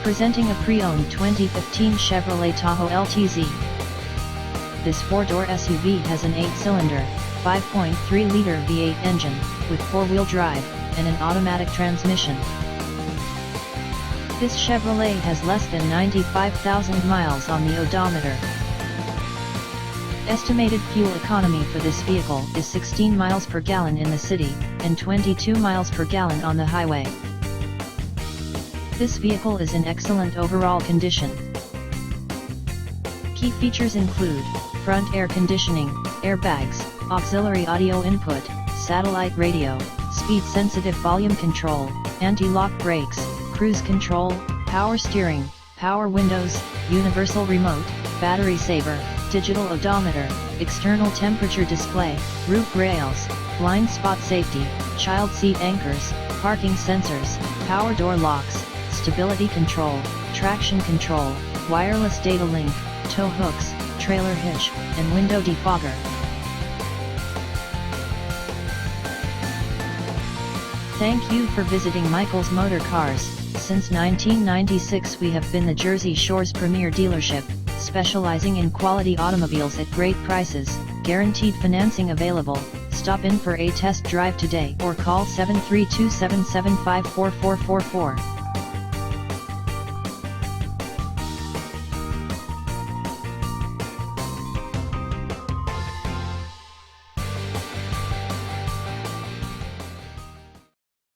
Presenting a pre-owned 2015 Chevrolet Tahoe LTZ. This four-door SUV has an 8-cylinder, 5.3-liter V8 engine, with four-wheel drive, and an automatic transmission. This Chevrolet has less than 95,000 miles on the odometer. Estimated fuel economy for this vehicle is 16 miles per gallon in the city, and 22 miles per gallon on the highway. This vehicle is in excellent overall condition. Key features include front air conditioning, airbags, auxiliary audio input, satellite radio, speed-sensitive volume control, anti-lock brakes, cruise control, power steering, power windows, universal remote, battery saver, digital odometer, external temperature display, roof rails, blind spot safety, child seat anchors, parking sensors, power door locks, stability control, traction control, wireless data link, tow hooks, trailer hitch, and window defogger. Thank you for visiting Michael's Motorcars. Since 1996 we have been the Jersey Shore's premier dealership, specializing in quality automobiles at great prices, guaranteed financing available. Stop in for a test drive today or call 732-775-4444.